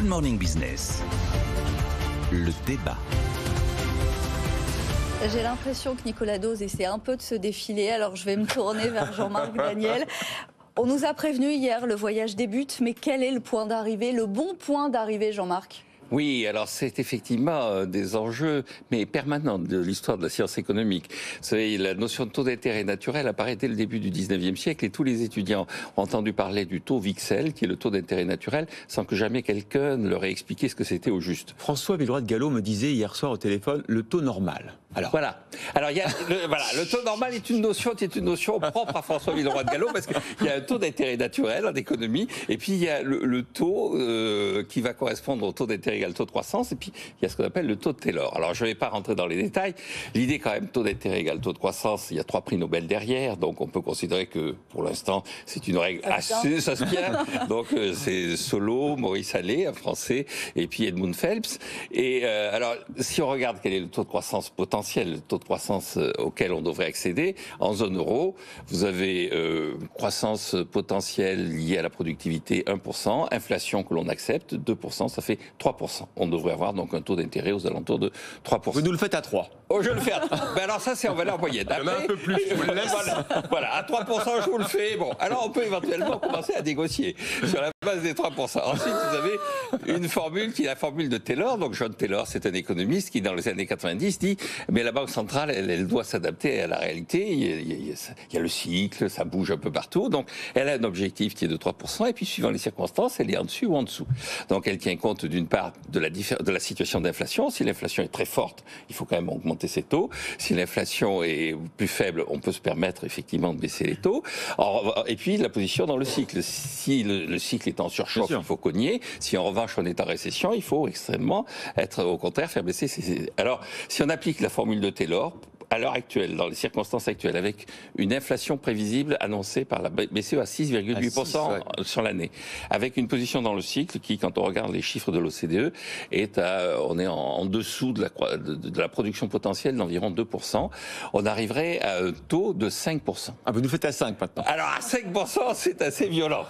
Good Morning Business. Le débat. J'ai l'impression que Nicolas Dose essaie un peu de se défiler, alors je vais me tourner vers Jean-Marc Daniel. On nous a prévenu hier, le voyage débute, mais quel est le point d'arrivée, le bon point d'arrivée, Jean-Marc ? Oui, alors c'est effectivement des enjeux, mais permanents de l'histoire de la science économique. Vous savez, la notion de taux d'intérêt naturel apparaît dès le début du 19e siècle et tous les étudiants ont entendu parler du taux Wicksell, qui est le taux d'intérêt naturel, sans que jamais quelqu'un ne leur ait expliqué ce que c'était au juste. François Villeroy de Galhau me disait hier soir au téléphone, le taux normal. Alors voilà. Alors il y a le taux normal est une notion propre à François Villeroy de Galhau parce qu'il y a un taux d'intérêt naturel en économie et puis il y a le taux qui va correspondre au taux d'intérêt égal taux de croissance et puis il y a ce qu'on appelle le taux de Taylor. Alors je ne vais pas rentrer dans les détails. L'idée quand même taux d'intérêt égal taux de croissance, il y a 3 prix Nobel derrière, donc on peut considérer que pour l'instant c'est une règle assez ça se tient. Donc c'est Solow, Maurice Allais, un Français, et puis Edmund Phelps. Et alors si on regarde quel est le taux de croissance potentiel, le taux de croissance auquel on devrait accéder, en zone euro, vous avez croissance potentielle liée à la productivité 1%, inflation que l'on accepte 2%, ça fait 3%. On devrait avoir donc un taux d'intérêt aux alentours de 3%. Vous nous le faites à 3. Oh, je le fais à 3. Ben alors ça, c'est en valeur moyenne. Il y en a un peu plus, je vous le laisse. Voilà, à 3%, je vous le fais. Bon, alors on peut éventuellement commencer à négocier sur la base des 3%. Ensuite, vous avez une formule qui est la formule de Taylor. Donc John Taylor, c'est un économiste qui, dans les années 90, dit mais la Banque centrale, elle doit s'adapter à la réalité. Il y a le cycle, ça bouge un peu partout. Donc elle a un objectif qui est de 3%. Et puis, suivant les circonstances, elle est en dessus ou en dessous. Donc elle tient compte d'une part de la situation d'inflation. Si l'inflation est très forte, il faut quand même augmenter ses taux. Si l'inflation est plus faible, on peut se permettre effectivement de baisser les taux. Et puis la position dans le cycle. Si le cycle est en surchauffe, il faut cogner. Si en revanche on est en récession, il faut extrêmement être au contraire faire baisser ses... Alors si on applique la formule de Taylor, à l'heure actuelle, dans les circonstances actuelles, avec une inflation prévisible annoncée par la BCE à 6,8% sur l'année, avec une position dans le cycle qui, quand on regarde les chiffres de l'OCDE, on est en dessous de la production potentielle d'environ 2%, on arriverait à un taux de 5%. Ah, vous nous faites à 5 maintenant. Alors à 5%, c'est assez violent.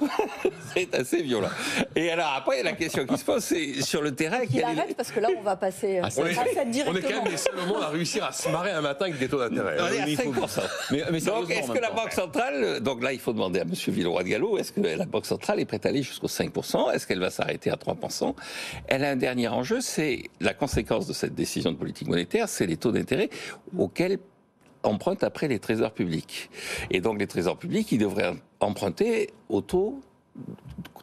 C'est assez violent. Et alors après, la question qui se pose, c'est sur le terrain... Il arrête parce que là, on va passer à ça directement. On est quand même les seuls au monde à réussir à se marrer un matin avec des taux d'intérêt. On est à 5%. Mais donc, est-ce que la Banque centrale, donc là, il faut demander à M. Villeroy de Galhau, est-ce que la Banque centrale est prête à aller jusqu'au 5%? Est-ce qu'elle va s'arrêter à 3%? Elle a un dernier enjeu, c'est la conséquence de cette décision de politique monétaire, c'est les taux d'intérêt auxquels empruntent après les trésors publics. Et donc, les trésors publics, ils devraient emprunter au taux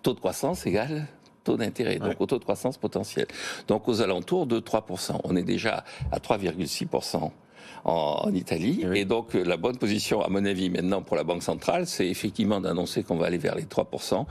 de croissance égal taux d'intérêt, donc au taux de croissance potentiel. Donc, aux alentours de 3%. On est déjà à 3,6%. En Italie. Et donc, la bonne position, à mon avis, maintenant, pour la Banque centrale, c'est effectivement d'annoncer qu'on va aller vers les 3%,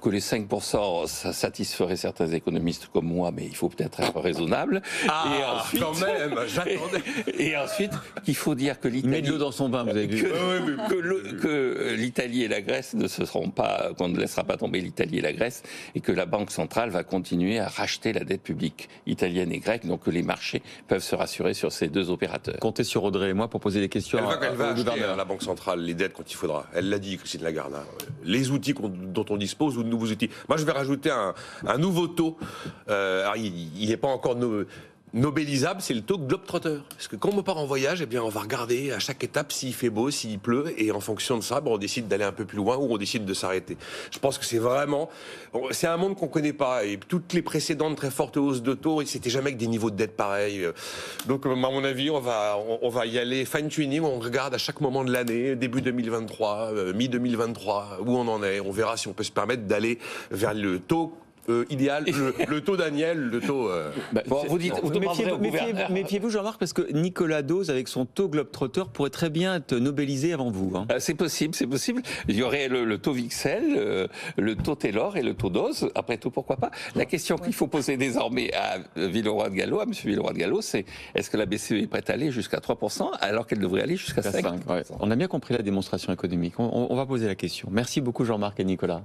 que les 5%, ça satisferait certains économistes comme moi, mais il faut peut-être être raisonnable. Ah, et ensuite, quand même, j'attendais. Et ensuite, qu'il faut dire que l'Italie... Il met de l'eau dans son bain, vous avez vu. Que l'Italie et la Grèce ne se seront pas... qu'on ne laissera pas tomber l'Italie et la Grèce, et que la Banque centrale va continuer à racheter la dette publique italienne et grecque, donc que les marchés peuvent se rassurer sur ces deux opérateurs. Comptez sur Audrey et moi pour poser des questions elle va acheter la Banque centrale les dettes quand il faudra. Elle l'a dit, Christine Lagarde. Les outils dont on dispose ou de nouveaux outils. Moi, je vais rajouter un nouveau taux. Alors, il n'est pas encore nobélisable, c'est le taux Globetrotter. Parce que quand on part en voyage, eh bien, on va regarder à chaque étape s'il fait beau, s'il pleut, et en fonction de ça, on décide d'aller un peu plus loin ou on décide de s'arrêter. Je pense que c'est vraiment... C'est un monde qu'on ne connaît pas, et toutes les précédentes très fortes hausses de taux, c'était jamais avec des niveaux de dette pareils. Donc, à mon avis, on va y aller fine-tuning, on regarde à chaque moment de l'année, début 2023, mi-2023, où on en est. On verra si on peut se permettre d'aller vers le taux idéal, le taux Daniel, le taux... Méfiez-vous, Jean-Marc, parce que Nicolas Dose, avec son taux Globetrotter, pourrait très bien être nobélisé avant vous. Hein. C'est possible, c'est possible. Il y aurait le taux Wicksell, le taux Taylor et le taux Dose. Après tout, pourquoi pas? La question qu'il faut poser désormais à Villeroy de Galhau, à M. Villeroy de Galhau, c'est est-ce que la BCE est prête à aller jusqu'à 3% alors qu'elle devrait aller jusqu'à 5%? On a bien compris la démonstration économique. On va poser la question. Merci beaucoup, Jean-Marc et Nicolas.